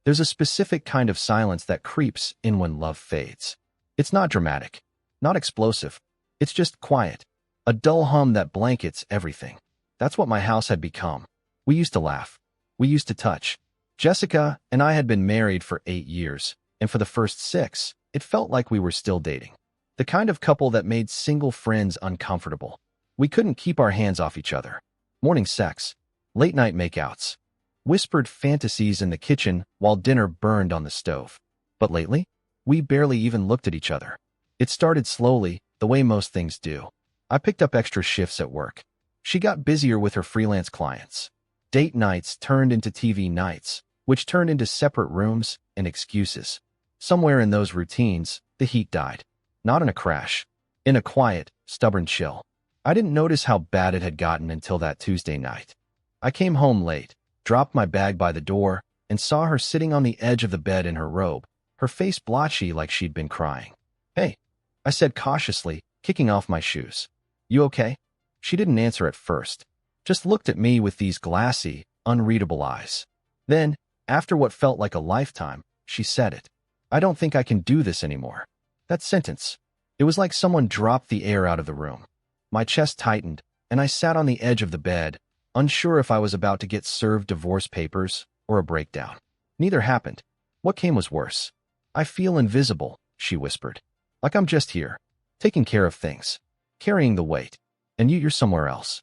There's a specific kind of silence that creeps in when love fades. It's not dramatic, not explosive. It's just quiet, a dull hum that blankets everything. That's what my house had become. We used to laugh. We used to touch. Jessica and I had been married for 8 years, and for the first 6, it felt like we were still dating. The kind of couple that made single friends uncomfortable. We couldn't keep our hands off each other. Morning sex, late-night makeouts, whispered fantasies in the kitchen while dinner burned on the stove. But lately, we barely even looked at each other. It started slowly, the way most things do. I picked up extra shifts at work. She got busier with her freelance clients. Date nights turned into TV nights, which turned into separate rooms and excuses. Somewhere in those routines, the heat died. Not in a crash. In a quiet, stubborn chill. I didn't notice how bad it had gotten until that Tuesday night. I came home late, dropped my bag by the door, and saw her sitting on the edge of the bed in her robe, her face blotchy like she'd been crying. "Hey," I said cautiously, kicking off my shoes. "You okay?" She didn't answer at first, just looked at me with these glassy, unreadable eyes. Then, after what felt like a lifetime, she said it. "I don't think I can do this anymore." That sentence. It was like someone dropped the air out of the room. My chest tightened, and I sat on the edge of the bed, unsure if I was about to get served divorce papers or a breakdown. Neither happened. What came was worse. "I feel invisible," she whispered. "Like I'm just here, taking care of things, carrying the weight, and you're somewhere else."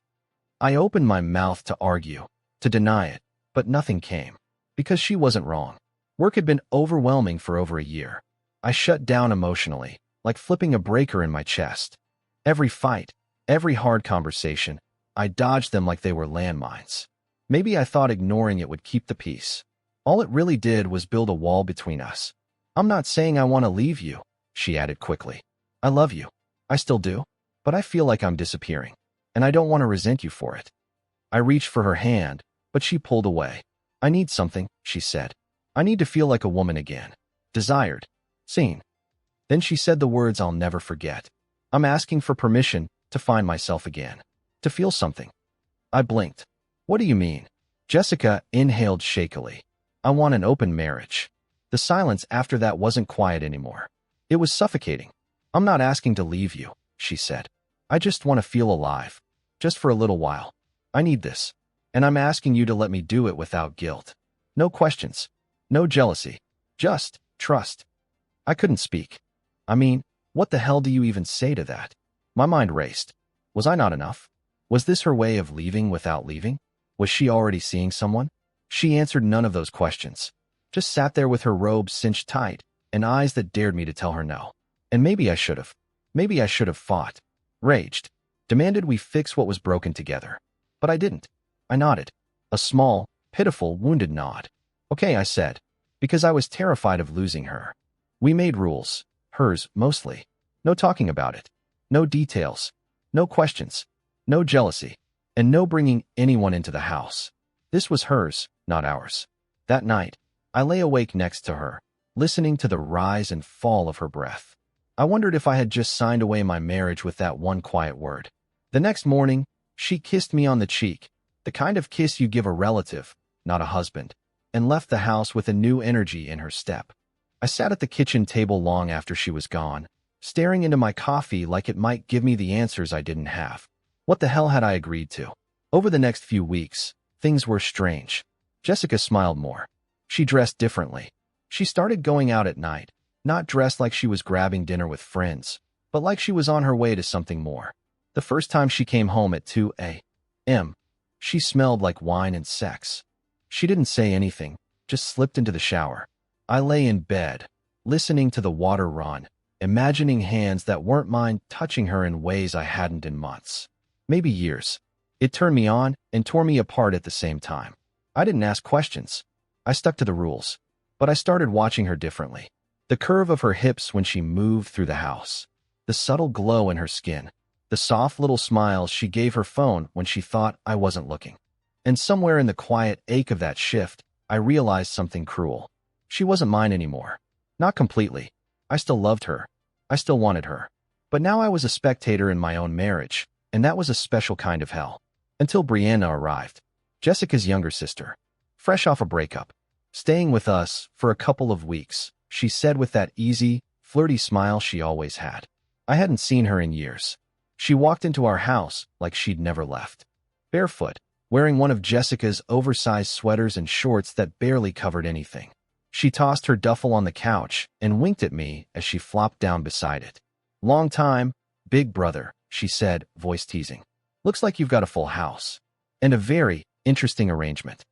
I opened my mouth to argue, to deny it, but nothing came. Because she wasn't wrong. Work had been overwhelming for over a year. I shut down emotionally, like flipping a breaker in my chest. Every fight, every hard conversation, I dodged them like they were landmines. Maybe I thought ignoring it would keep the peace. All it really did was build a wall between us. "I'm not saying I want to leave you," she added quickly. "I love you. I still do. But I feel like I'm disappearing, and I don't want to resent you for it." I reached for her hand, but she pulled away. "I need something," she said. "I need to feel like a woman again. Desired. Seen." Then she said the words I'll never forget. "I'm asking for permission to find myself again. To feel something." I blinked. "What do you mean?" Jessica inhaled shakily. "I want an open marriage." The silence after that wasn't quiet anymore. It was suffocating. "I'm not asking to leave you," she said. "I just want to feel alive. Just for a little while. I need this. And I'm asking you to let me do it without guilt. No questions. No jealousy. Just trust." I couldn't speak. I mean, what the hell do you even say to that? My mind raced. Was I not enough? Was this her way of leaving without leaving? Was she already seeing someone? She answered none of those questions. Just sat there with her robe cinched tight and eyes that dared me to tell her no. And maybe I should have. Maybe I should have fought. Raged. Demanded we fix what was broken together. But I didn't. I nodded. A small, pitiful, wounded nod. "Okay," I said, because I was terrified of losing her. We made rules. Hers, mostly. No talking about it. No details. No questions. No jealousy. And no bringing anyone into the house. This was hers, not ours. That night, I lay awake next to her, listening to the rise and fall of her breath. I wondered if I had just signed away my marriage with that one quiet word. The next morning, she kissed me on the cheek, the kind of kiss you give a relative, not a husband, and left the house with a new energy in her step. I sat at the kitchen table long after she was gone, staring into my coffee like it might give me the answers I didn't have. What the hell had I agreed to? Over the next few weeks, things were strange. Jessica smiled more. She dressed differently. She started going out at night, not dressed like she was grabbing dinner with friends, but like she was on her way to something more. The first time she came home at 2 a.m., she smelled like wine and sex. She didn't say anything, just slipped into the shower. I lay in bed, listening to the water run, imagining hands that weren't mine touching her in ways I hadn't in months. Maybe years. It turned me on and tore me apart at the same time. I didn't ask questions. I stuck to the rules. But I started watching her differently. The curve of her hips when she moved through the house. The subtle glow in her skin. The soft little smiles she gave her phone when she thought I wasn't looking. And somewhere in the quiet ache of that shift, I realized something cruel. She wasn't mine anymore. Not completely. I still loved her. I still wanted her. But now I was a spectator in my own marriage, and that was a special kind of hell. Until Brianna arrived. Jessica's younger sister. Fresh off a breakup. Staying with us for a couple of weeks, she said with that easy, flirty smile she always had. I hadn't seen her in years. She walked into our house like she'd never left. Barefoot, wearing one of Jessica's oversized sweaters and shorts that barely covered anything. She tossed her duffel on the couch and winked at me as she flopped down beside it. "Long time, big brother," she said, voice teasing. "Looks like you've got a full house. And a very interesting arrangement."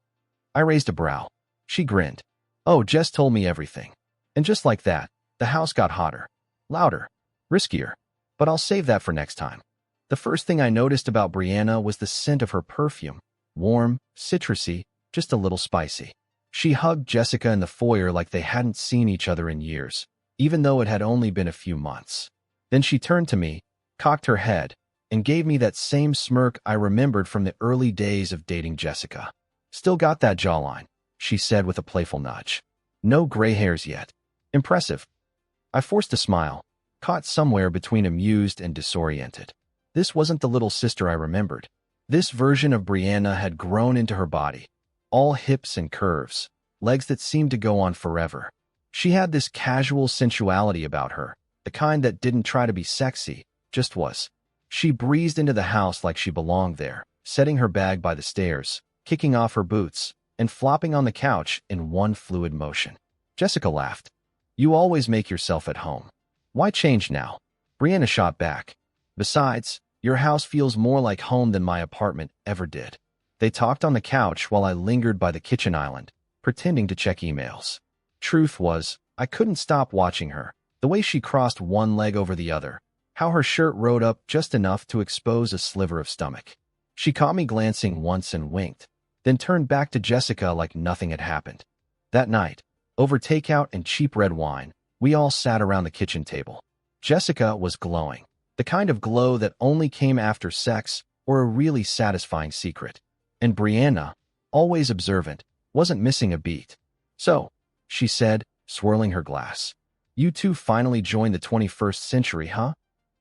I raised a brow. She grinned. "Oh, Jess told me everything." And just like that, the house got hotter, louder, riskier. But I'll save that for next time. The first thing I noticed about Brianna was the scent of her perfume. Warm, citrusy, just a little spicy. She hugged Jessica in the foyer like they hadn't seen each other in years, even though it had only been a few months. Then she turned to me, cocked her head, and gave me that same smirk I remembered from the early days of dating Jessica. "Still got that jawline," she said with a playful nudge. "No gray hairs yet." "Impressive." I forced a smile, caught somewhere between amused and disoriented. This wasn't the little sister I remembered. This version of Brianna had grown into her body, all hips and curves, legs that seemed to go on forever. She had this casual sensuality about her, the kind that didn't try to be sexy, just was. She breezed into the house like she belonged there, setting her bag by the stairs, kicking off her boots, and flopping on the couch in one fluid motion. Jessica laughed. "You always make yourself at home. Why change now?" Brianna shot back. "Besides, your house feels more like home than my apartment ever did." They talked on the couch while I lingered by the kitchen island, pretending to check emails. Truth was, I couldn't stop watching her, the way she crossed one leg over the other, how her shirt rode up just enough to expose a sliver of stomach. She caught me glancing once and winked, then turned back to Jessica like nothing had happened. That night, over takeout and cheap red wine, we all sat around the kitchen table. Jessica was glowing, the kind of glow that only came after sex or a really satisfying secret. And Brianna, always observant, wasn't missing a beat. "So," she said, swirling her glass, "you two finally joined the 21st century, huh?"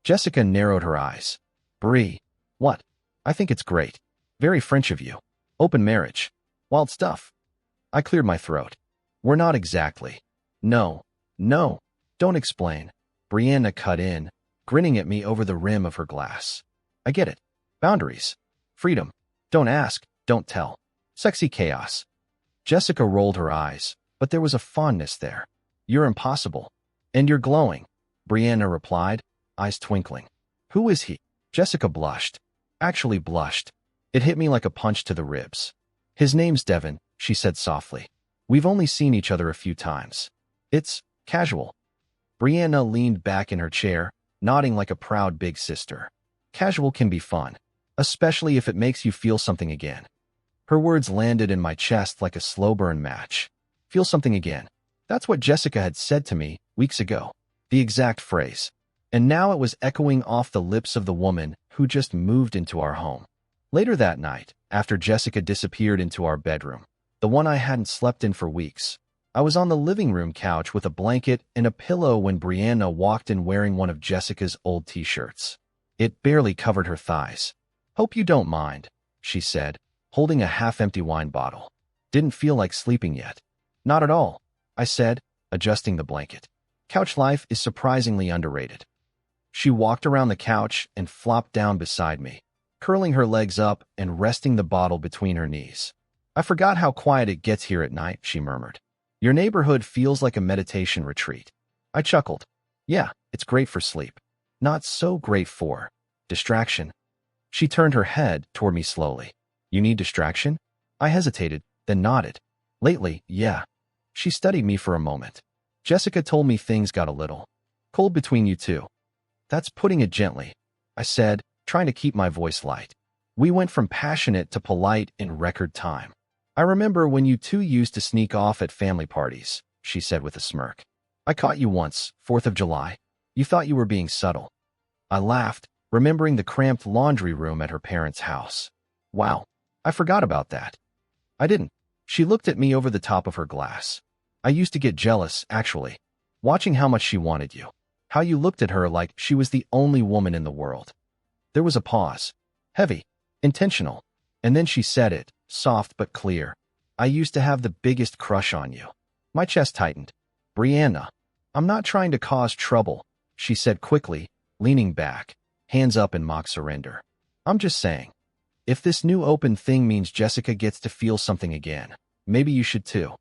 Jessica narrowed her eyes. "Brie, what? I think it's great. Very French of you. Open marriage. Wild stuff." I cleared my throat. "We're not exactly." No, don't explain." Brianna cut in, grinning at me over the rim of her glass. "I get it. Boundaries. Freedom. Don't ask, don't tell. Sexy chaos." Jessica rolled her eyes, but there was a fondness there. "You're impossible. And you're glowing," Brianna replied, eyes twinkling. "Who is he?" Jessica blushed. Actually blushed. It hit me like a punch to the ribs. "His name's Devin," she said softly. "We've only seen each other a few times. It's casual." Brianna leaned back in her chair, nodding like a proud big sister. "Casual can be fun, especially if it makes you feel something again." Her words landed in my chest like a slow burn match. Feel something again. That's what Jessica had said to me weeks ago. The exact phrase. And now it was echoing off the lips of the woman who just moved into our home. Later that night, after Jessica disappeared into our bedroom, the one I hadn't slept in for weeks, I was on the living room couch with a blanket and a pillow when Brianna walked in wearing one of Jessica's old t-shirts. It barely covered her thighs. "Hope you don't mind," she said, holding a half-empty wine bottle. "Didn't feel like sleeping yet." "Not at all," I said, adjusting the blanket. "Couch life is surprisingly underrated." She walked around the couch and flopped down beside me, curling her legs up and resting the bottle between her knees. "I forgot how quiet it gets here at night," she murmured. "Your neighborhood feels like a meditation retreat." I chuckled. "Yeah, it's great for sleep. Not so great for distraction." She turned her head toward me slowly. "You need distraction?" I hesitated, then nodded. "Lately, yeah." She studied me for a moment. "Jessica told me things got a little cold between you two." "That's putting it gently," I said, trying to keep my voice light. "We went from passionate to polite in record time." "I remember when you two used to sneak off at family parties," she said with a smirk. "I caught you once, 4th of July. You thought you were being subtle." I laughed, remembering the cramped laundry room at her parents' house. "Wow, I forgot about that." "I didn't." She looked at me over the top of her glass. "I used to get jealous, actually, watching how much she wanted you. How you looked at her like she was the only woman in the world." There was a pause. Heavy. Intentional. And then she said it, soft but clear. I used to have the biggest crush on you. My chest tightened. Brianna, I'm not trying to cause trouble, she said quickly, leaning back, hands up in mock surrender. I'm just saying, if this new open thing means Jessica gets to feel something again, maybe you should too.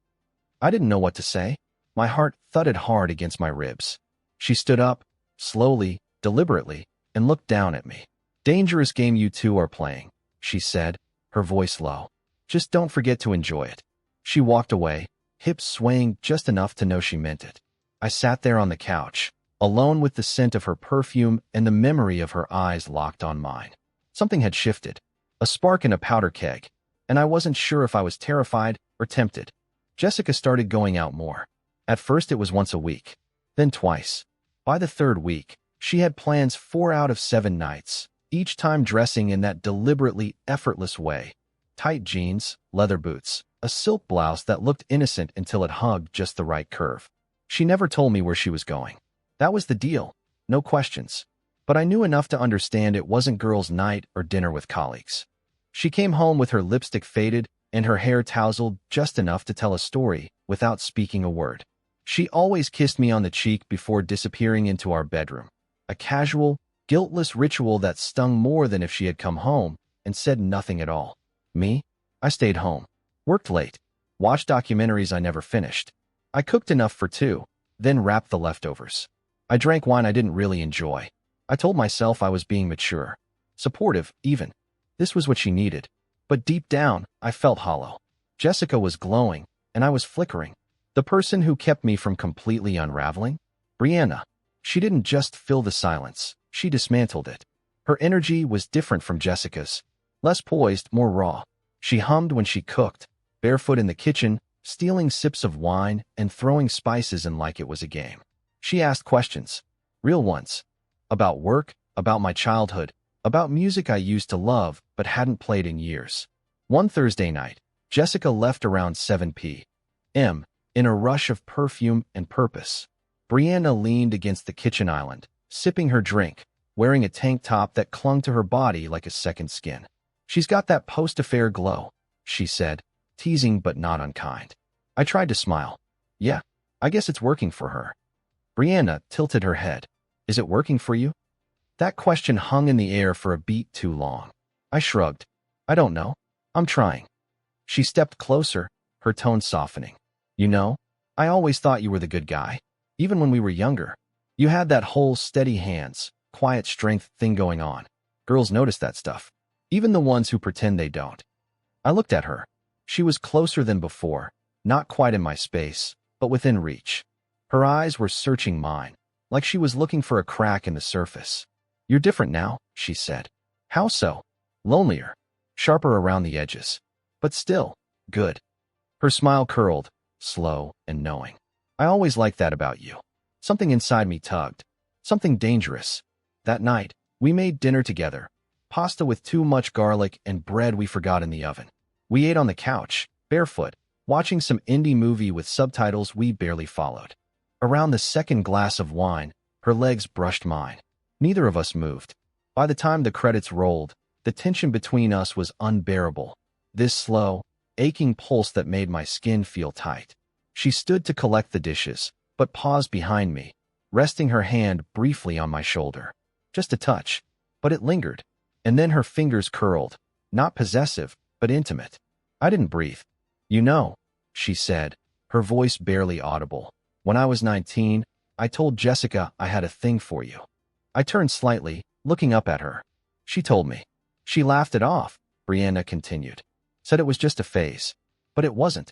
I didn't know what to say. My heart thudded hard against my ribs. She stood up, slowly, deliberately, and looked down at me. Dangerous game you two are playing, she said, her voice low. Just don't forget to enjoy it. She walked away, hips swaying just enough to know she meant it. I sat there on the couch, alone with the scent of her perfume and the memory of her eyes locked on mine. Something had shifted, a spark in a powder keg, and I wasn't sure if I was terrified or tempted. Jessica started going out more. At first it was once a week, then twice. By the third week, she had plans 4 out of 7 nights, each time dressing in that deliberately effortless way. Tight jeans, leather boots, a silk blouse that looked innocent until it hugged just the right curve. She never told me where she was going. That was the deal, no questions. But I knew enough to understand it wasn't girls' night or dinner with colleagues. She came home with her lipstick faded and her hair tousled just enough to tell a story without speaking a word. She always kissed me on the cheek before disappearing into our bedroom. A casual, guiltless ritual that stung more than if she had come home and said nothing at all. Me? I stayed home, worked late, watched documentaries I never finished. I cooked enough for 2, then wrapped the leftovers. I drank wine I didn't really enjoy. I told myself I was being mature, supportive, even. This was what she needed. But deep down, I felt hollow. Jessica was glowing, and I was flickering. The person who kept me from completely unraveling? Brianna. She didn't just fill the silence, she dismantled it. Her energy was different from Jessica's. Less poised, more raw. She hummed when she cooked, barefoot in the kitchen, stealing sips of wine and throwing spices in like it was a game. She asked questions, real ones, about work, about my childhood, about music I used to love but hadn't played in years. One Thursday night, Jessica left around 7 p.m. in a rush of perfume and purpose. Brianna leaned against the kitchen island, sipping her drink, wearing a tank top that clung to her body like a second skin. She's got that post-affair glow, she said, teasing but not unkind. I tried to smile. Yeah, I guess it's working for her. Brianna tilted her head. Is it working for you? That question hung in the air for a beat too long. I shrugged. I don't know. I'm trying. She stepped closer, her tone softening. You know, I always thought you were the good guy. Even when we were younger. You had that whole steady hands, quiet strength thing going on. Girls notice that stuff. Even the ones who pretend they don't. I looked at her. She was closer than before, not quite in my space, but within reach. Her eyes were searching mine, like she was looking for a crack in the surface. You're different now, she said. How so? Lonelier, sharper around the edges, but still, good. Her smile curled, slow and knowing. I always liked that about you. Something inside me tugged, something dangerous. That night, we made dinner together, pasta with too much garlic and bread we forgot in the oven. We ate on the couch, barefoot, watching some indie movie with subtitles we barely followed. Around the second glass of wine, her legs brushed mine. Neither of us moved. By the time the credits rolled, the tension between us was unbearable. This slow, aching pulse that made my skin feel tight. She stood to collect the dishes, but paused behind me, resting her hand briefly on my shoulder. Just a touch, but it lingered. And then her fingers curled, not possessive, but intimate. I didn't breathe. You know, she said, her voice barely audible. When I was 19, I told Jessica I had a thing for you. I turned slightly, looking up at her. She told me. She laughed it off, Brianna continued. Said it was just a phase. But it wasn't.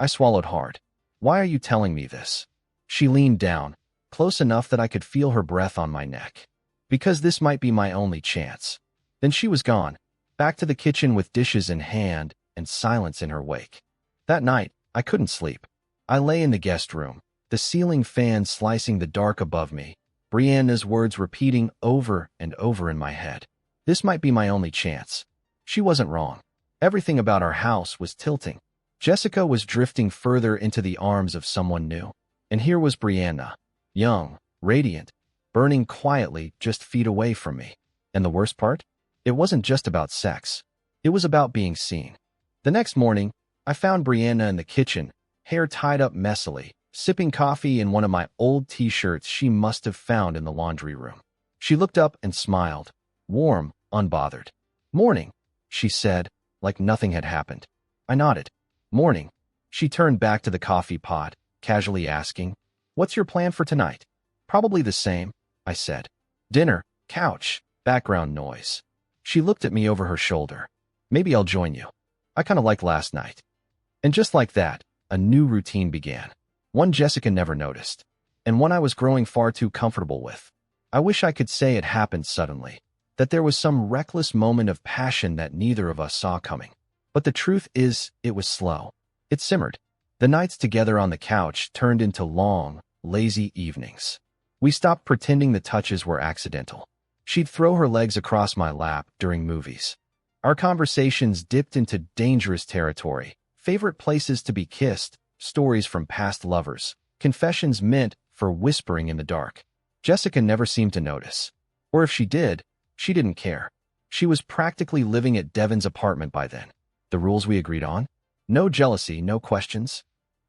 I swallowed hard. Why are you telling me this? She leaned down, close enough that I could feel her breath on my neck. Because this might be my only chance. Then she was gone, back to the kitchen with dishes in hand and silence in her wake. That night, I couldn't sleep. I lay in the guest room, the ceiling fan slicing the dark above me, Brianna's words repeating over and over in my head. This might be my only chance. She wasn't wrong. Everything about our house was tilting. Jessica was drifting further into the arms of someone new. And here was Brianna, young, radiant, burning quietly just feet away from me. And the worst part? It wasn't just about sex. It was about being seen. The next morning, I found Brianna in the kitchen, hair tied up messily, sipping coffee in one of my old t-shirts she must have found in the laundry room. She looked up and smiled, warm, unbothered. "Morning," she said, like nothing had happened. I nodded. "Morning." She turned back to the coffee pot, casually asking, "What's your plan for tonight?" "Probably the same," I said. "Dinner, couch, background noise." She looked at me over her shoulder. "Maybe I'll join you. I kind of like last night." And just like that, a new routine began. One Jessica never noticed, and one I was growing far too comfortable with. I wish I could say it happened suddenly, that there was some reckless moment of passion that neither of us saw coming. But the truth is, it was slow. It simmered. The nights together on the couch turned into long, lazy evenings. We stopped pretending the touches were accidental. She'd throw her legs across my lap during movies. Our conversations dipped into dangerous territory, favorite places to be kissed, stories from past lovers, confessions meant for whispering in the dark. Jessica never seemed to notice. Or if she did, she didn't care. She was practically living at Devin's apartment by then. The rules we agreed on? No jealousy, no questions.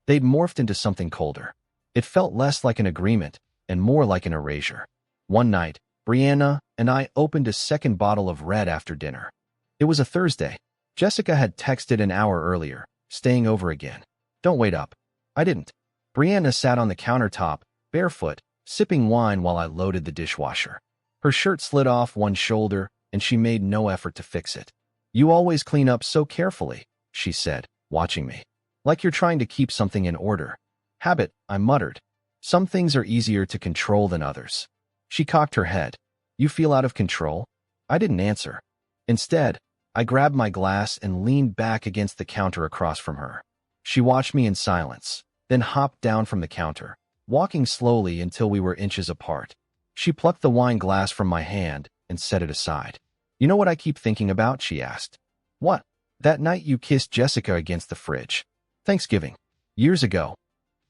They'd morphed into something colder. It felt less like an agreement and more like an erasure. One night, Brianna and I opened a second bottle of red after dinner. It was a Thursday. Jessica had texted an hour earlier, staying over again. "Don't wait up." I didn't. Brianna sat on the countertop, barefoot, sipping wine while I loaded the dishwasher. Her shirt slid off one shoulder, and she made no effort to fix it. "You always clean up so carefully," she said, watching me. "Like you're trying to keep something in order." "Habit," I muttered. "Some things are easier to control than others." She cocked her head. "You feel out of control?" I didn't answer. Instead, I grabbed my glass and leaned back against the counter across from her. She watched me in silence, then hopped down from the counter, walking slowly until we were inches apart. She plucked the wine glass from my hand and set it aside. "You know what I keep thinking about?" she asked. "What?" "That night you kissed Jessica against the fridge. Thanksgiving. Years ago."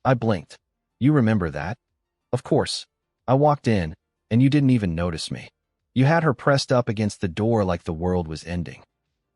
I blinked. "You remember that?" "Of course. I walked in, and you didn't even notice me. You had her pressed up against the door like the world was ending."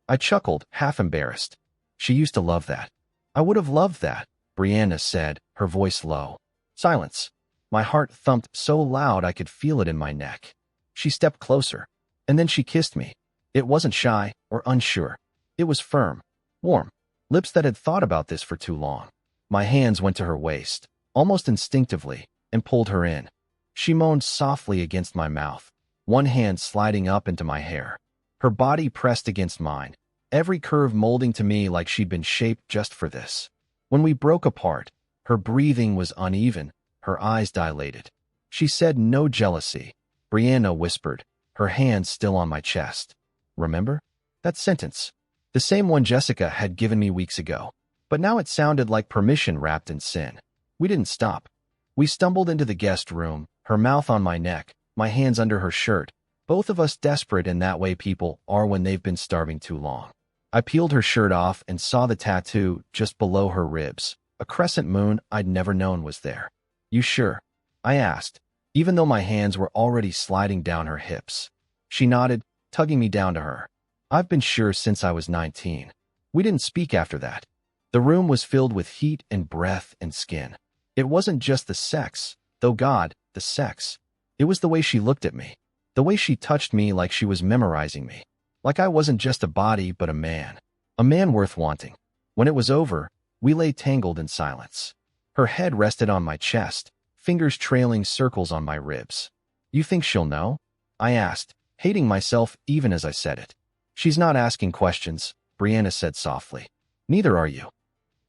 I chuckled, half embarrassed. "She used to love that." "I would have loved that," Brianna said, her voice low. Silence. My heart thumped so loud I could feel it in my neck. She stepped closer, and then she kissed me. It wasn't shy or unsure. It was firm, warm, lips that had thought about this for too long. My hands went to her waist, almost instinctively, and pulled her in. She moaned softly against my mouth, one hand sliding up into my hair. Her body pressed against mine, every curve molding to me like she'd been shaped just for this. When we broke apart, her breathing was uneven, her eyes dilated. She said no jealousy, Brianna whispered, her hand still on my chest. "Remember? That sentence. The same one Jessica had given me weeks ago. But now it sounded like permission wrapped in sin." We didn't stop. We stumbled into the guest room, her mouth on my neck, my hands under her shirt, both of us desperate in that way people are when they've been starving too long. I peeled her shirt off and saw the tattoo just below her ribs, a crescent moon I'd never known was there. "You sure?" I asked, even though my hands were already sliding down her hips. She nodded, tugging me down to her. "I've been sure since I was 19. We didn't speak after that. The room was filled with heat and breath and skin. It wasn't just the sex, though God, the sex. It was the way she looked at me, the way she touched me like she was memorizing me, like I wasn't just a body but a man worth wanting. When it was over, we lay tangled in silence. Her head rested on my chest, fingers trailing circles on my ribs. "You think she'll know?" I asked, hating myself even as I said it. "She's not asking questions," Brianna said softly. "Neither are you."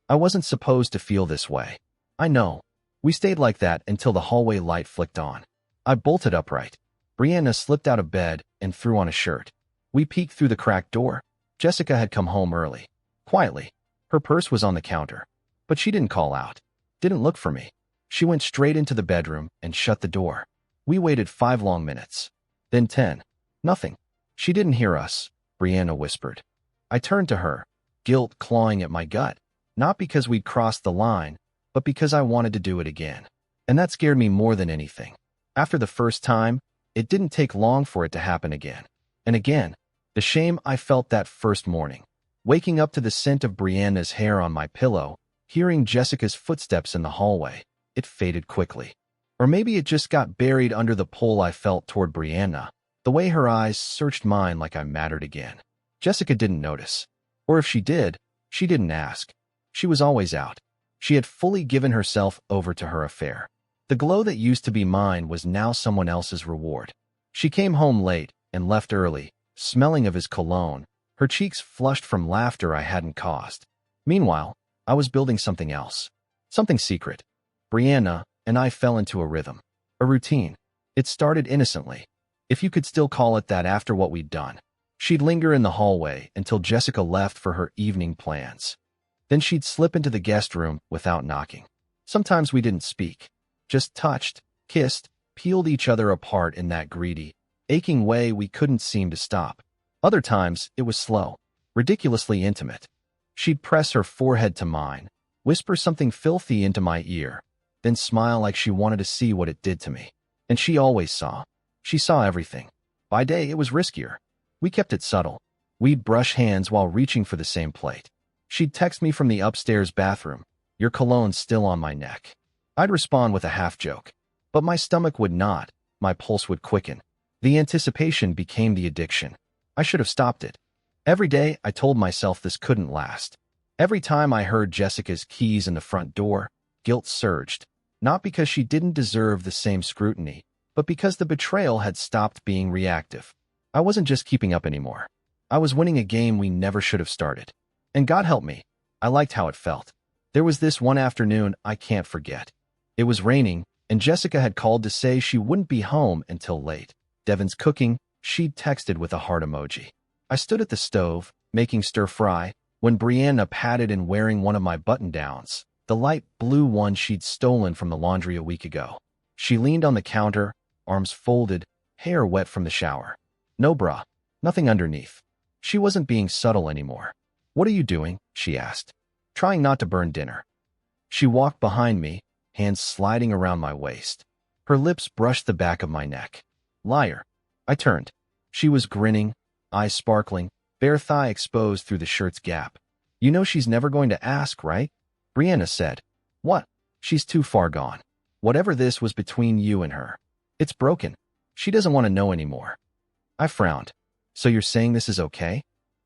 I wasn't supposed to feel this way. I know. We stayed like that until the hallway light flicked on. I bolted upright. Brianna slipped out of bed and threw on a shirt. We peeked through the cracked door. Jessica had come home early. Quietly. Her purse was on the counter. But she didn't call out. Didn't look for me. She went straight into the bedroom and shut the door. We waited 5 long minutes. Then 10. Nothing. "She didn't hear us," Brianna whispered. I turned to her, guilt clawing at my gut. Not because we'd crossed the line, but because I wanted to do it again. And that scared me more than anything. After the first time, it didn't take long for it to happen again. And again. The shame I felt that first morning. Waking up to the scent of Brianna's hair on my pillow, hearing Jessica's footsteps in the hallway, it faded quickly. Or maybe it just got buried under the pull I felt toward Brianna, the way her eyes searched mine like I mattered again. Jessica didn't notice. Or if she did, she didn't ask. She was always out. She had fully given herself over to her affair. The glow that used to be mine was now someone else's reward. She came home late and left early, smelling of his cologne, her cheeks flushed from laughter I hadn't caused. Meanwhile, I was building something else. Something secret. Brianna and I fell into a rhythm. A routine. It started innocently, if you could still call it that after what we'd done. She'd linger in the hallway until Jessica left for her evening plans. Then she'd slip into the guest room without knocking. Sometimes we didn't speak, just touched, kissed, peeled each other apart in that greedy, aching way we couldn't seem to stop. Other times, it was slow, ridiculously intimate. She'd press her forehead to mine, whisper something filthy into my ear, then smile like she wanted to see what it did to me. And she always saw. She saw everything. By day, it was riskier. We kept it subtle. We'd brush hands while reaching for the same plate. She'd text me from the upstairs bathroom, "Your cologne's still on my neck." I'd respond with a half-joke. But my stomach would not. My pulse would quicken. The anticipation became the addiction. I should have stopped it. Every day, I told myself this couldn't last. Every time I heard Jessica's keys in the front door, guilt surged. Not because she didn't deserve the same scrutiny, but because the betrayal had stopped being reactive. I wasn't just keeping up anymore. I was winning a game we never should have started. And God help me, I liked how it felt. There was this one afternoon I can't forget. It was raining, and Jessica had called to say she wouldn't be home until late. Devin's cooking, she'd texted with a heart emoji. I stood at the stove, making stir-fry, when Brianna patted in wearing one of my button-downs, the light blue one she'd stolen from the laundry a week ago. She leaned on the counter, arms folded, hair wet from the shower. No bra, nothing underneath. She wasn't being subtle anymore. "What are you doing?" she asked. "Trying not to burn dinner." She walked behind me, hands sliding around my waist. Her lips brushed the back of my neck. "Liar." I turned. She was grinning, eyes sparkling, bare thigh exposed through the shirt's gap. "You know she's never going to ask, right?" Brianna said. "What?" "She's too far gone. Whatever this was between you and her. It's broken. She doesn't want to know anymore." I frowned. "So you're saying this is okay?"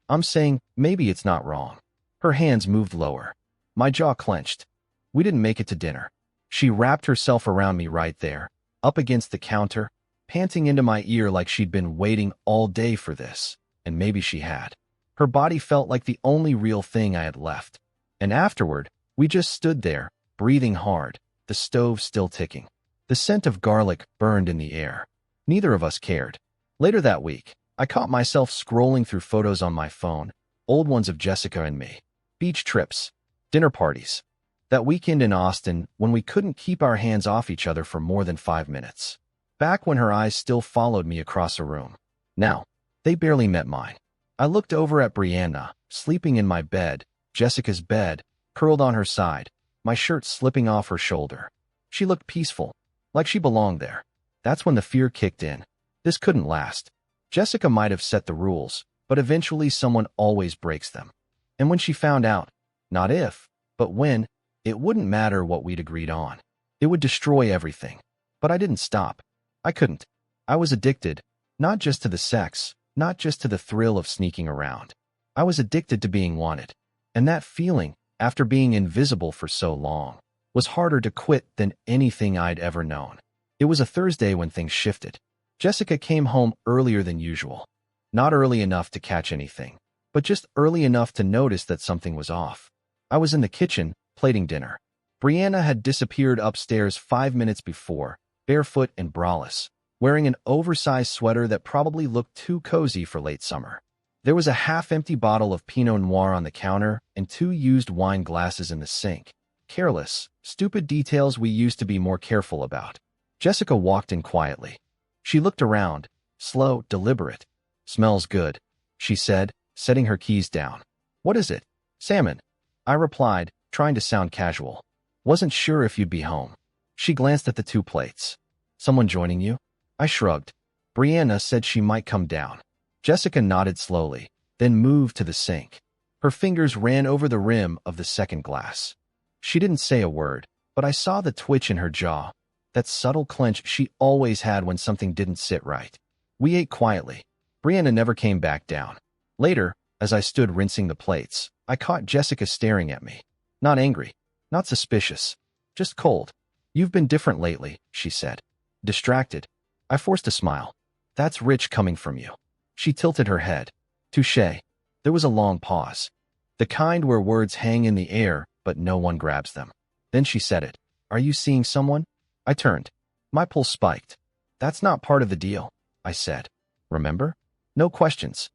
"I'm saying maybe it's not wrong." Her hands moved lower. My jaw clenched. We didn't make it to dinner. She wrapped herself around me right there, up against the counter, panting into my ear like she'd been waiting all day for this, and maybe she had. Her body felt like the only real thing I had left. And afterward, we just stood there, breathing hard, the stove still ticking. The scent of garlic burned in the air. Neither of us cared. Later that week, I caught myself scrolling through photos on my phone, old ones of Jessica and me. Beach trips, dinner parties. That weekend in Austin when we couldn't keep our hands off each other for more than 5 minutes. Back when her eyes still followed me across a room. Now, they barely met mine. I looked over at Brianna, sleeping in my bed, Jessica's bed, curled on her side, my shirt slipping off her shoulder. She looked peaceful, like she belonged there. That's when the fear kicked in. This couldn't last. Jessica might have set the rules, but eventually someone always breaks them. And when she found out, not if, but when, it wouldn't matter what we'd agreed on. It would destroy everything. But I didn't stop. I couldn't. I was addicted, not just to the sex, not just to the thrill of sneaking around. I was addicted to being wanted. And that feeling, after being invisible for so long, was harder to quit than anything I'd ever known. It was a Thursday when things shifted. Jessica came home earlier than usual. Not early enough to catch anything, but just early enough to notice that something was off. I was in the kitchen, plating dinner. Brianna had disappeared upstairs 5 minutes before, barefoot and braless, wearing an oversized sweater that probably looked too cozy for late summer. There was a half-empty bottle of Pinot Noir on the counter and 2 used wine glasses in the sink. Careless, stupid details we used to be more careful about. Jessica walked in quietly. She looked around, slow, deliberate. "Smells good," she said, setting her keys down. "What is it?" "Salmon," I replied, trying to sound casual. "Wasn't sure if you'd be home." She glanced at the 2 plates. "Someone joining you?" I shrugged. Brianna said she might come down. Jessica nodded slowly, then moved to the sink. Her fingers ran over the rim of the second glass. She didn't say a word, but I saw the twitch in her jaw, that subtle clench she always had when something didn't sit right. We ate quietly. Brianna never came back down. Later, as I stood rinsing the plates, I caught Jessica staring at me. Not angry, not suspicious, just cold. "You've been different lately," she said. Distracted. I forced a smile. "That's rich coming from you." She tilted her head. "Touché." There was a long pause. The kind where words hang in the air, but no one grabs them. Then she said it. "Are you seeing someone?" I turned. My pulse spiked. "That's not part of the deal," I said. "Remember? No questions."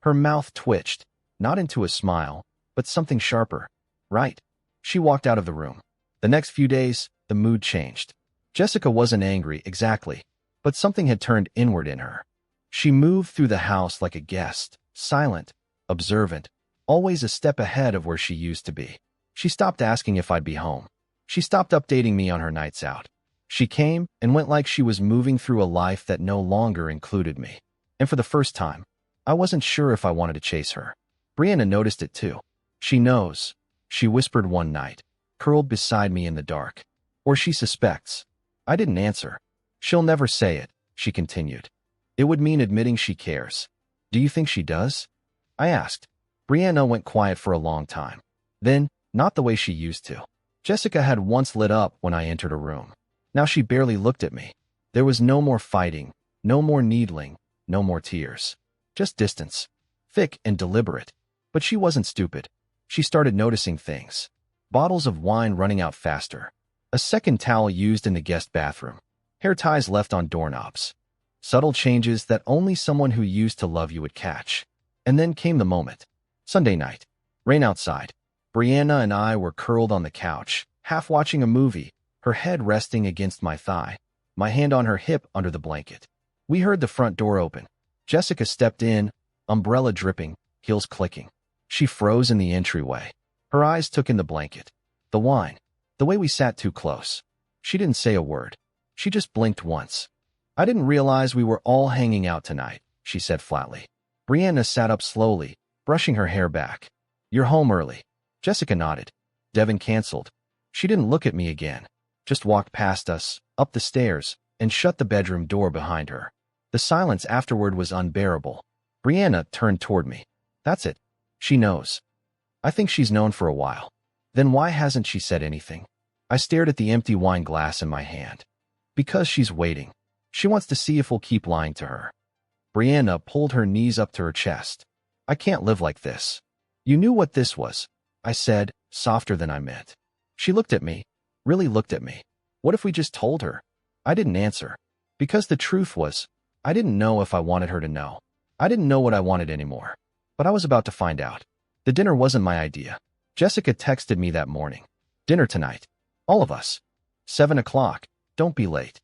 Her mouth twitched, not into a smile, but something sharper. "Right." She walked out of the room. The next few days, the mood changed. Jessica wasn't angry exactly, but something had turned inward in her. She moved through the house like a guest, silent, observant, always a step ahead of where she used to be. She stopped asking if I'd be home. She stopped updating me on her nights out. She came and went like she was moving through a life that no longer included me. And for the first time, I wasn't sure if I wanted to chase her. Brianna noticed it too. "She knows," she whispered one night, curled beside me in the dark. "Or she suspects." I didn't answer. "She'll never say it," she continued. "It would mean admitting she cares." "Do you think she does?" I asked. Brianna went quiet for a long time. Then, not the way she used to. Jessica had once lit up when I entered a room. Now she barely looked at me. There was no more fighting, no more needling, no more tears. Just distance. Thick and deliberate. But she wasn't stupid. She started noticing things. Bottles of wine running out faster. A second towel used in the guest bathroom. Hair ties left on doorknobs. Subtle changes that only someone who used to love you would catch. And then came the moment. Sunday night. Rain outside. Brianna and I were curled on the couch, half watching a movie, her head resting against my thigh, my hand on her hip under the blanket. We heard the front door open. Jessica stepped in, umbrella dripping, heels clicking. She froze in the entryway. Her eyes took in the blanket, the wine, the way we sat too close. She didn't say a word. She just blinked once. "I didn't realize we were all hanging out tonight," she said flatly. Brianna sat up slowly, brushing her hair back. "You're home early." Jessica nodded. Devin canceled. She didn't look at me again, just walked past us, up the stairs, and shut the bedroom door behind her. The silence afterward was unbearable. Brianna turned toward me. "That's it. She knows." "I think she's known for a while." "Then why hasn't she said anything?" I stared at the empty wine glass in my hand. "Because she's waiting. She wants to see if we'll keep lying to her." Brianna pulled her knees up to her chest. "I can't live like this." "You knew what this was," I said, softer than I meant. She looked at me, really looked at me. "What if we just told her?" I didn't answer. Because the truth was, I didn't know if I wanted her to know. I didn't know what I wanted anymore. But I was about to find out. The dinner wasn't my idea. Jessica texted me that morning. "Dinner tonight. All of us. 7 o'clock. Don't be late."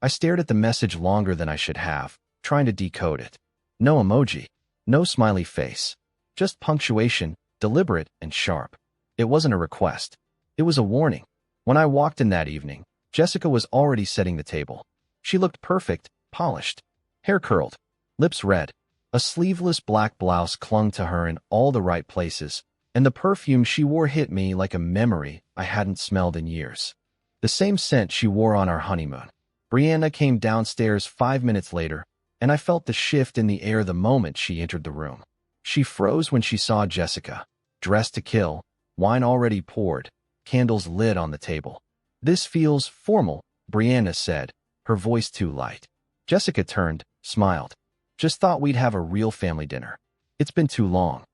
I stared at the message longer than I should have, trying to decode it. No emoji. No smiley face. Just punctuation, deliberate and sharp. It wasn't a request. It was a warning. When I walked in that evening, Jessica was already setting the table. She looked perfect, polished. Hair curled. Lips red. A sleeveless black blouse clung to her in all the right places, and the perfume she wore hit me like a memory I hadn't smelled in years. The same scent she wore on our honeymoon. Brianna came downstairs 5 minutes later, and I felt the shift in the air the moment she entered the room. She froze when she saw Jessica, dressed to kill, wine already poured, candles lit on the table. "This feels formal," Brianna said, her voice too light. Jessica turned, smiled. "Just thought we'd have a real family dinner. It's been too long."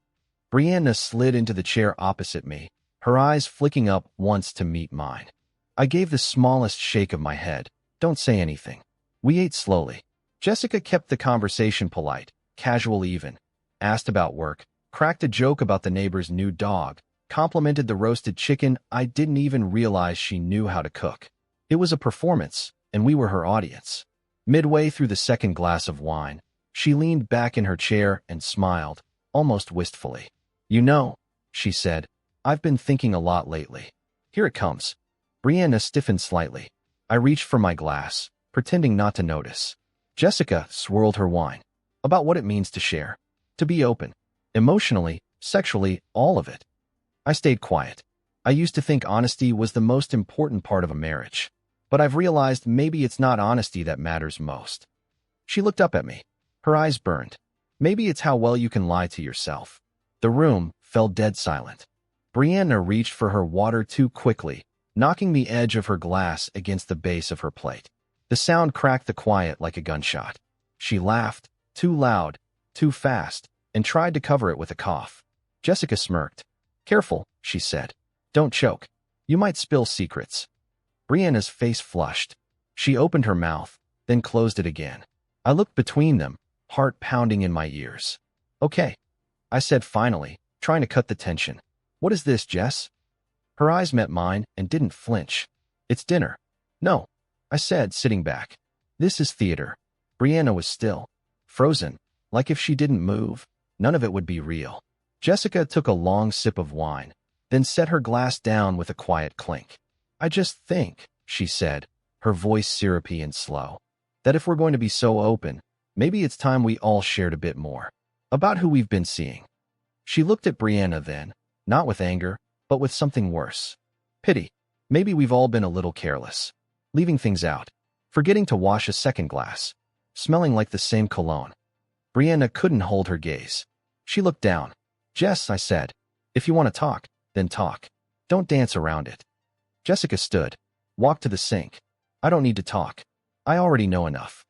Brianna slid into the chair opposite me, her eyes flicking up once to meet mine. I gave the smallest shake of my head. "Don't say anything." We ate slowly. Jessica kept the conversation polite, casual even. Asked about work, cracked a joke about the neighbor's new dog, complimented the roasted chicken I didn't even realize she knew how to cook. It was a performance, and we were her audience. Midway through the second glass of wine, she leaned back in her chair and smiled, almost wistfully. "You know," she said, "I've been thinking a lot lately." "Here it comes." Brianna stiffened slightly. I reached for my glass, pretending not to notice. Jessica swirled her wine. "About what it means to share. To be open. Emotionally, sexually, all of it. I stayed quiet. I used to think honesty was the most important part of a marriage. But I've realized maybe it's not honesty that matters most. She looked up at me. Her eyes burned. Maybe it's how well you can lie to yourself. The room fell dead silent. Brianna reached for her water too quickly, knocking the edge of her glass against the base of her plate. The sound cracked the quiet like a gunshot. She laughed, too loud, too fast, and tried to cover it with a cough. Jessica smirked. "Careful," she said. "Don't choke. You might spill secrets." Brianna's face flushed. She opened her mouth, then closed it again. I looked between them, heart pounding in my ears. "Okay," I said finally, trying to cut the tension. "What is this, Jess?" Her eyes met mine and didn't flinch. "It's dinner." "No," I said, sitting back. "This is theater." Brianna was still, frozen, like if she didn't move, none of it would be real. Jessica took a long sip of wine, then set her glass down with a quiet clink. "I just think," she said, her voice syrupy and slow, "that if we're going to be so open, maybe it's time we all shared a bit more about who we've been seeing." She looked at Brianna then, not with anger, but with something worse. Pity. Maybe we've all been a little careless, leaving things out, forgetting to wash a second glass, smelling like the same cologne. Brianna couldn't hold her gaze. She looked down. "Jess," I said, "if you want to talk, then talk. Don't dance around it." Jessica stood, walked to the sink. "I don't need to talk. I already know enough."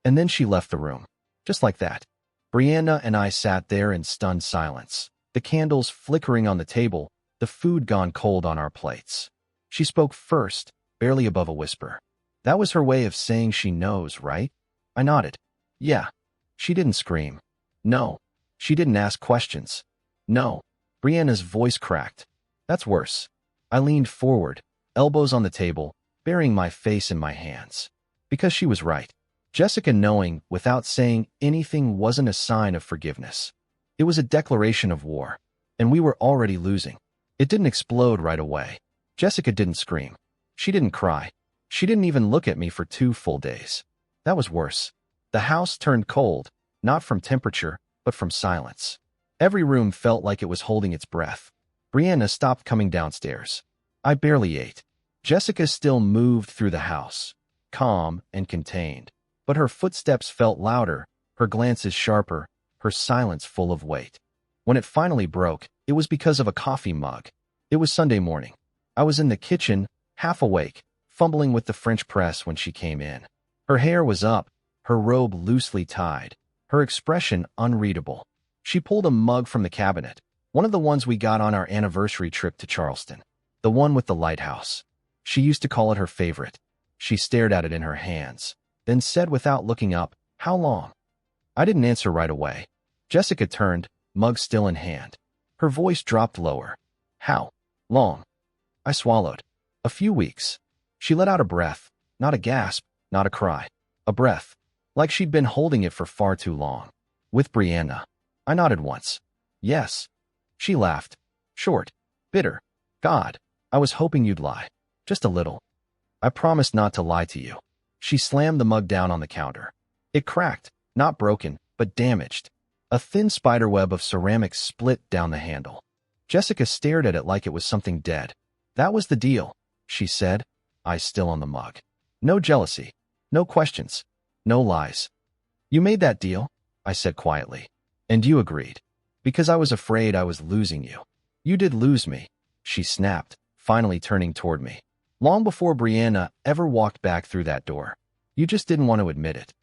And then she left the room. Just like that. Brianna and I sat there in stunned silence, the candles flickering on the table, the food gone cold on our plates. She spoke first, barely above a whisper. That was her way of saying she knows, right? I nodded. "Yeah." She didn't scream. "No." She didn't ask questions. "No." Brianna's voice cracked. "That's worse." I leaned forward, elbows on the table, burying my face in my hands. Because she was right. Jessica knowing, without saying anything, wasn't a sign of forgiveness. It was a declaration of war. And we were already losing. It didn't explode right away. Jessica didn't scream. She didn't cry. She didn't even look at me for 2 full days. That was worse. The house turned cold, not from temperature, but from silence. Every room felt like it was holding its breath. Brianna stopped coming downstairs. I barely ate. Jessica still moved through the house, calm and contained. But her footsteps felt louder, her glances sharper, her silence full of weight. When it finally broke, it was because of a coffee mug. It was Sunday morning. I was in the kitchen, half awake, fumbling with the French press when she came in. Her hair was up, her robe loosely tied, her expression unreadable. She pulled a mug from the cabinet, one of the ones we got on our anniversary trip to Charleston, the one with the lighthouse. She used to call it her favorite. She stared at it in her hands, then said without looking up, "How long?" I didn't answer right away. Jessica turned, mug still in hand. Her voice dropped lower. "How long?" I swallowed. "A few weeks." She let out a breath, not a gasp, not a cry. A breath, like she'd been holding it for far too long. With Brianna. I nodded once. "Yes." She laughed. Short. Bitter. "God, I was hoping you'd lie. Just a little." "I promised not to lie to you." She slammed the mug down on the counter. It cracked, not broken, but damaged. A thin spiderweb of ceramic split down the handle. Jessica stared at it like it was something dead. "That was the deal," she said, eyes still on the mug. "No jealousy. No questions. No lies." "You made that deal," I said quietly. "And you agreed. Because I was afraid I was losing you." "You did lose me," she snapped, finally turning toward me. "Long before Brianna ever walked back through that door. You just didn't want to admit it."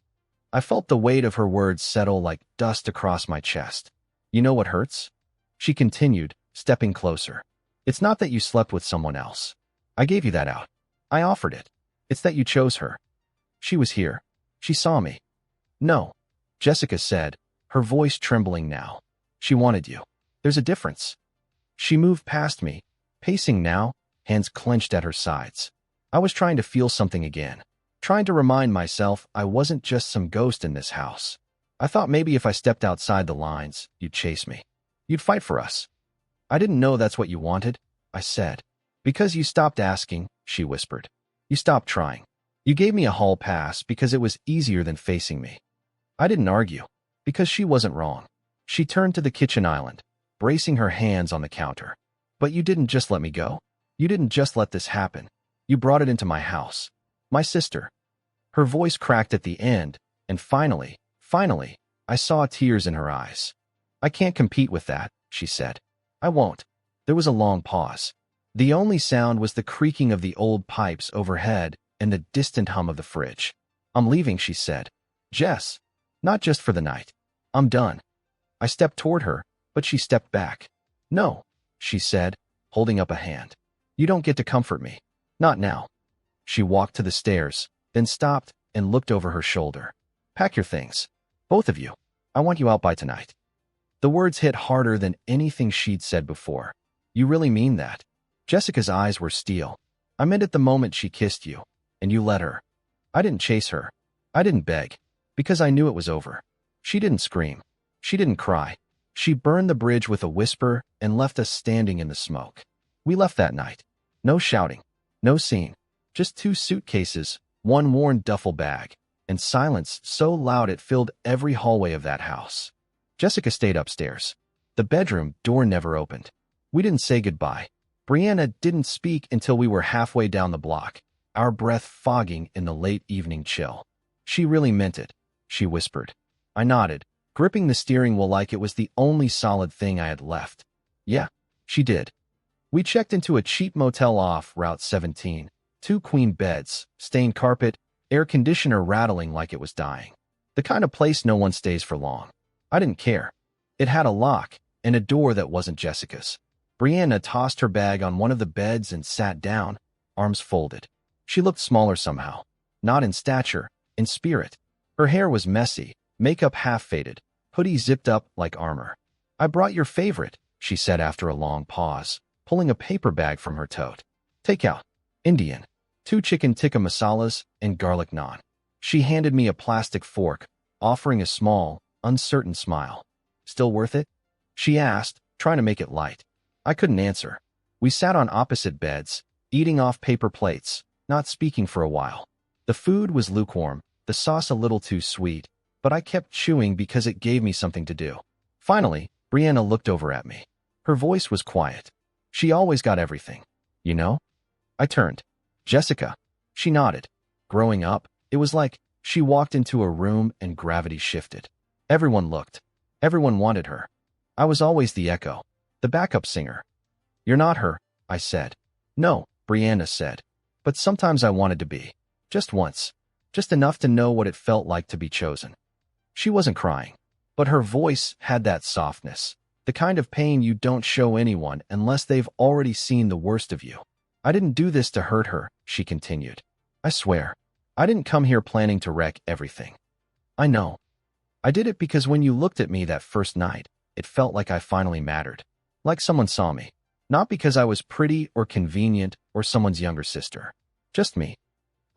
I felt the weight of her words settle like dust across my chest. "You know what hurts?" She continued, stepping closer. "It's not that you slept with someone else. I gave you that out. I offered it. It's that you chose her. She was here. She saw me." "No," Jessica said, her voice trembling now. "She wanted you. There's a difference." She moved past me, pacing now, hands clenched at her sides. I was trying to feel something again, trying to remind myself I wasn't just some ghost in this house. I thought maybe if I stepped outside the lines, you'd chase me. You'd fight for us. "I didn't know that's what you wanted," I said. "Because you stopped asking," she whispered. "You stopped trying. You gave me a hall pass because it was easier than facing me." I didn't argue, because she wasn't wrong. She turned to the kitchen island. bracing her hands on the counter. But you didn't just let me go. You didn't just let this happen. You brought it into my house. My sister. Her voice cracked at the end, and finally, I saw tears in her eyes. I can't compete with that, she said. I won't. There was a long pause. The only sound was the creaking of the old pipes overhead and the distant hum of the fridge. I'm leaving, she said. Jess, not just for the night. I'm done. I stepped toward her, but she stepped back. No, she said, holding up a hand. You don't get to comfort me. Not now. She walked to the stairs, then stopped and looked over her shoulder. Pack your things. Both of you. I want you out by tonight. The words hit harder than anything she'd said before. You really mean that? Jessica's eyes were steel. I meant it the moment she kissed you, and you let her. I didn't chase her. I didn't beg, because I knew it was over. She didn't scream. She didn't cry. She burned the bridge with a whisper and left us standing in the smoke. We left that night. No shouting. No scene. Just 2 suitcases, 1 worn duffel bag, and silence so loud it filled every hallway of that house. Jessica stayed upstairs. The bedroom door never opened. We didn't say goodbye. Brianna didn't speak until we were halfway down the block, our breath fogging in the late evening chill. She really meant it, she whispered. I nodded, gripping the steering wheel like it was the only solid thing I had left. Yeah, she did. We checked into a cheap motel off Route 17. 2 queen beds, stained carpet, air conditioner rattling like it was dying. The kind of place no one stays for long. I didn't care. It had a lock and a door that wasn't Jessica's. Brianna tossed her bag on one of the beds and sat down, arms folded. She looked smaller somehow. Not in stature, in spirit. Her hair was messy, makeup half-faded, hoodie zipped up like armor. I brought your favorite, she said after a long pause, pulling a paper bag from her tote. Take out. Indian. 2 chicken tikka masalas and garlic naan. She handed me a plastic fork, offering a small, uncertain smile. Still worth it? She asked, trying to make it light. I couldn't answer. We sat on opposite beds, eating off paper plates, not speaking for a while. The food was lukewarm, the sauce a little too sweet, but I kept chewing because it gave me something to do. Finally, Brianna looked over at me. Her voice was quiet. She always got everything. You know? I turned. Jessica. She nodded. Growing up, it was like she walked into a room and gravity shifted. Everyone looked. Everyone wanted her. I was always the echo, the backup singer. You're not her, I said. No, Brianna said. But sometimes I wanted to be. Just once. Just enough to know what it felt like to be chosen. She wasn't crying, but her voice had that softness, the kind of pain you don't show anyone unless they've already seen the worst of you. I didn't do this to hurt her, she continued. I swear. I didn't come here planning to wreck everything. I know. I did it because when you looked at me that first night, it felt like I finally mattered. Like someone saw me. Not because I was pretty or convenient or someone's younger sister. Just me.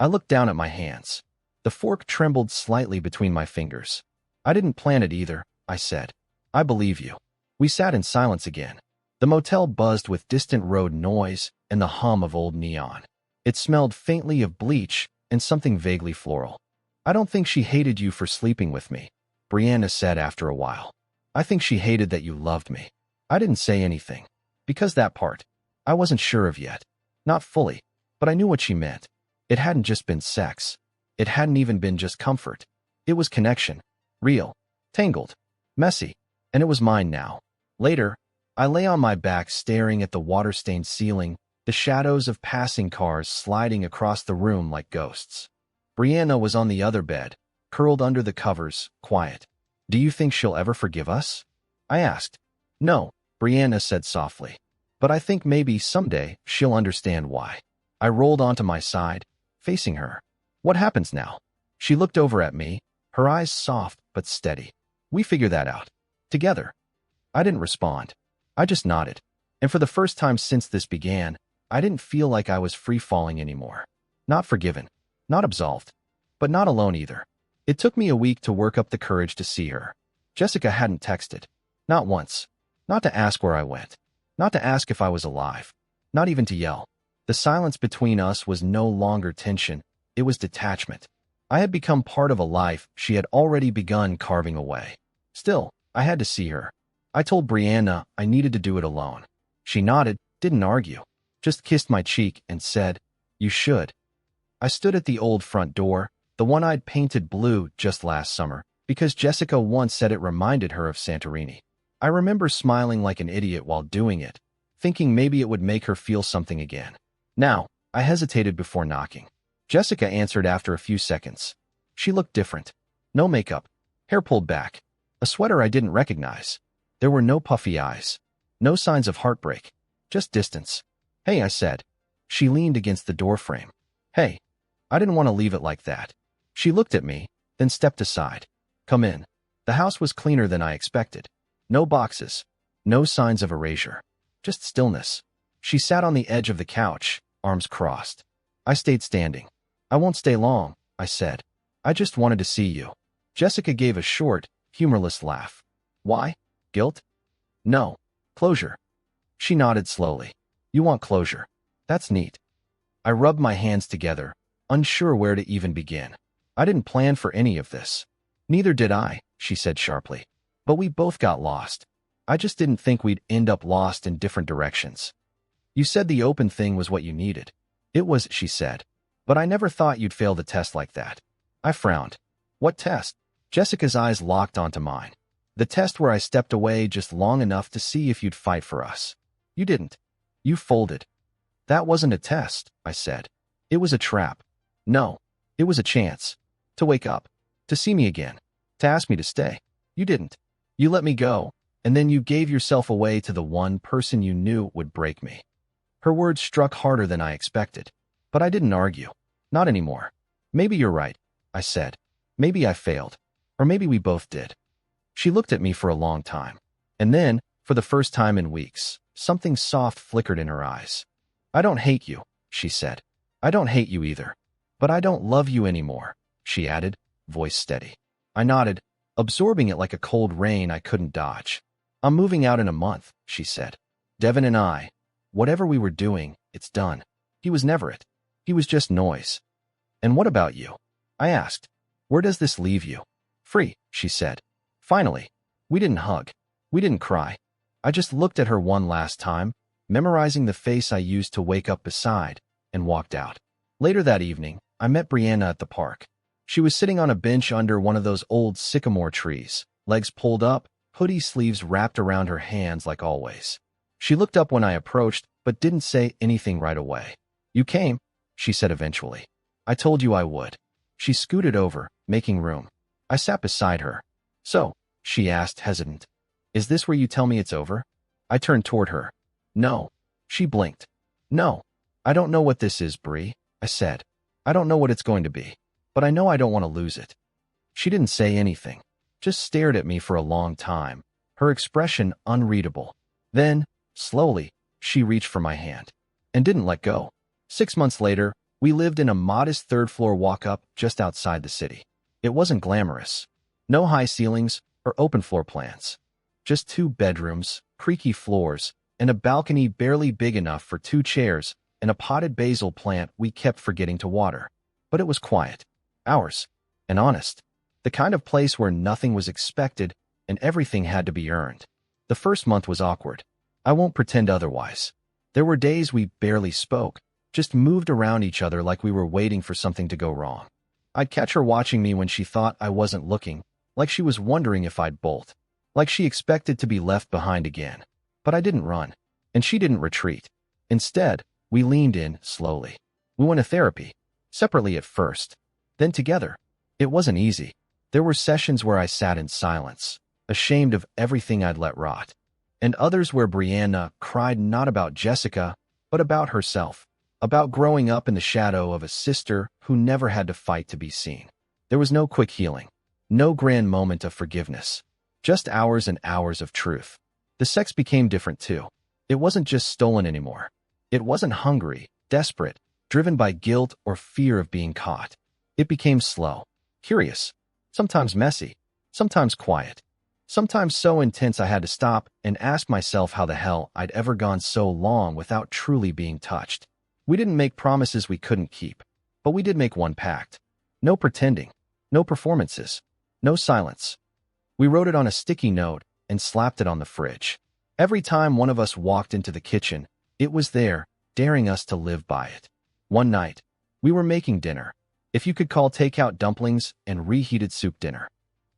I looked down at my hands. The fork trembled slightly between my fingers. I didn't plan it either, I said. I believe you. We sat in silence again. The motel buzzed with distant road noise and the hum of old neon. It smelled faintly of bleach and something vaguely floral. I don't think she hated you for sleeping with me, Brianna said after a while. I think she hated that you loved me. I didn't say anything. Because that part, I wasn't sure of yet. Not fully, but I knew what she meant. It hadn't just been sex. It hadn't even been just comfort. It was connection. Real. Tangled. Messy. And it was mine now. Later, I lay on my back staring at the water-stained ceiling, the shadows of passing cars sliding across the room like ghosts. Brianna was on the other bed, curled under the covers, quiet. Do you think she'll ever forgive us? I asked. No, Brianna said softly. But I think maybe someday she'll understand why. I rolled onto my side, facing her. What happens now? She looked over at me, her eyes soft but steady. We figure that out. Together. I didn't respond. I just nodded. And for the first time since this began, I didn't feel like I was free-falling anymore. Not forgiven. Not absolved. But not alone either. It took me a week to work up the courage to see her. Jessica hadn't texted. Not once. Not to ask where I went. Not to ask if I was alive. Not even to yell. The silence between us was no longer tension. It was detachment. I had become part of a life she had already begun carving away. Still, I had to see her. I told Brianna I needed to do it alone. She nodded, didn't argue, just kissed my cheek and said, "You should." I stood at the old front door, the one I'd painted blue just last summer, because Jessica once said it reminded her of Santorini. I remember smiling like an idiot while doing it, thinking maybe it would make her feel something again. Now, I hesitated before knocking. Jessica answered after a few seconds. She looked different. No makeup, hair pulled back, a sweater I didn't recognize. There were no puffy eyes, no signs of heartbreak, just distance. "Hey," I said. She leaned against the doorframe. "Hey." I didn't want to leave it like that. She looked at me, then stepped aside. "Come in." The house was cleaner than I expected. No boxes, no signs of erasure, just stillness. She sat on the edge of the couch, arms crossed. I stayed standing. "I won't stay long," I said. "I just wanted to see you." Jessica gave a short, humorless laugh. "Why? Guilt?" "No. Closure." She nodded slowly. "You want closure. That's neat." I rubbed my hands together, unsure where to even begin. "I didn't plan for any of this." "Neither did I," she said sharply. "But we both got lost. I just didn't think we'd end up lost in different directions." "You said the open thing was what you needed." "It was," she said. "But I never thought you'd fail the test like that." I frowned. "What test?" Jessica's eyes locked onto mine. "The test where I stepped away just long enough to see if you'd fight for us. You didn't. You folded." "That wasn't a test," I said. "It was a trap." "No. It was a chance. To wake up. To see me again. To ask me to stay. You didn't. You let me go, and then you gave yourself away to the one person you knew would break me." Her words struck harder than I expected, but I didn't argue. "Not anymore." "Maybe you're right," I said. "Maybe I failed. Or maybe we both did." She looked at me for a long time. And then, for the first time in weeks, something soft flickered in her eyes. "I don't hate you," she said. "I don't hate you either. But I don't love you anymore," she added, voice steady. I nodded, absorbing it like a cold rain I couldn't dodge. "I'm moving out in a month," she said. "Devin and I, whatever we were doing, it's done." He was never it. He was just noise. "And what about you?" I asked. "Where does this leave you?" "Free," she said. Finally. We didn't hug. We didn't cry. I just looked at her one last time, memorizing the face I used to wake up beside, and walked out. Later that evening, I met Brianna at the park. She was sitting on a bench under one of those old sycamore trees, legs pulled up, hoodie sleeves wrapped around her hands like always. She looked up when I approached, but didn't say anything right away. "You came," she said eventually. "I told you I would." She scooted over, making room. I sat beside her. "So," she asked, hesitant, "is this where you tell me it's over?" I turned toward her. "No." She blinked. "No. I don't know what this is, Brie," I said. "I don't know what it's going to be. But I know I don't want to lose it." She didn't say anything, just stared at me for a long time, her expression unreadable. Then, slowly, she reached for my hand. And didn't let go. 6 months later, we lived in a modest third-floor walk-up just outside the city. It wasn't glamorous. No high ceilings or open floor plans. Just 2 bedrooms, creaky floors, and a balcony barely big enough for 2 chairs and a potted basil plant we kept forgetting to water. But it was quiet. Ours. And honest. The kind of place where nothing was expected and everything had to be earned. The first month was awkward. I won't pretend otherwise. There were days we barely spoke, just moved around each other like we were waiting for something to go wrong. I'd catch her watching me when she thought I wasn't looking, like she was wondering if I'd bolt, like she expected to be left behind again. But I didn't run, and she didn't retreat. Instead, we leaned in slowly. We went to therapy, separately at first, then together. It wasn't easy. There were sessions where I sat in silence, ashamed of everything I'd let rot, and others where Brianna cried not about Jessica, but about herself, about growing up in the shadow of a sister who never had to fight to be seen. There was no quick healing, no grand moment of forgiveness, just hours and hours of truth. The sex became different too. It wasn't just stolen anymore. It wasn't hungry, desperate, driven by guilt or fear of being caught. It became slow, curious, sometimes messy, sometimes quiet, sometimes so intense I had to stop and ask myself how the hell I'd ever gone so long without truly being touched. We didn't make promises we couldn't keep, but we did make one pact. No pretending, no performances, no silence. We wrote it on a sticky note and slapped it on the fridge. Every time one of us walked into the kitchen, it was there, daring us to live by it. One night, we were making dinner. If you could call takeout dumplings and reheated soup dinner.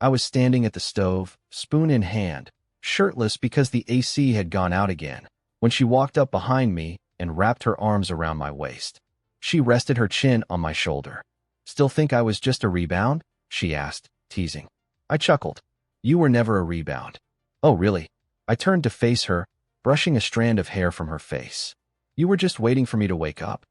I was standing at the stove, spoon in hand, shirtless because the AC had gone out again, when she walked up behind me and wrapped her arms around my waist. She rested her chin on my shoulder. "Still think I was just a rebound?" she asked, teasing. I chuckled. "You were never a rebound." "Oh, really?" I turned to face her, brushing a strand of hair from her face. "You were just waiting for me to wake up."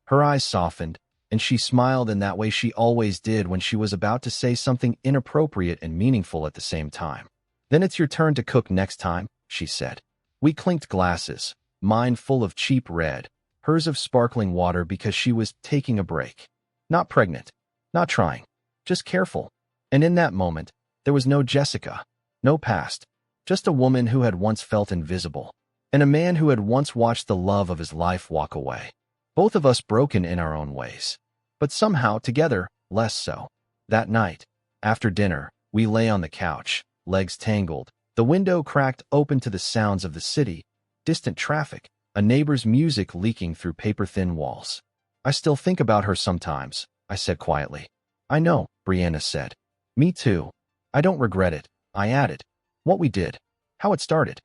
Her eyes softened, and she smiled in that way she always did when she was about to say something inappropriate and meaningful at the same time. "Then it's your turn to cook next time," she said. We clinked glasses, mine full of cheap red, hers of sparkling water because she was taking a break. Not pregnant, not trying, just careful. And in that moment, there was no Jessica, no past, just a woman who had once felt invisible, and a man who had once watched the love of his life walk away. Both of us broken in our own ways, but somehow together, less so. That night, after dinner, we lay on the couch, legs tangled, the window cracked open to the sounds of the city, distant traffic, a neighbor's music leaking through paper-thin walls. "I still think about her sometimes," I said quietly. "I know," Brianna said. "Me too. I don't regret it," I added. "What we did, how it started."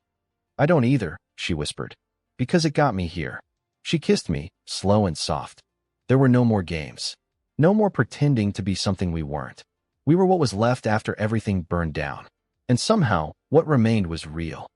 "I don't either," she whispered, "because it got me here." She kissed me, slow and soft. There were no more games. No more pretending to be something we weren't. We were what was left after everything burned down. And somehow, what remained was real.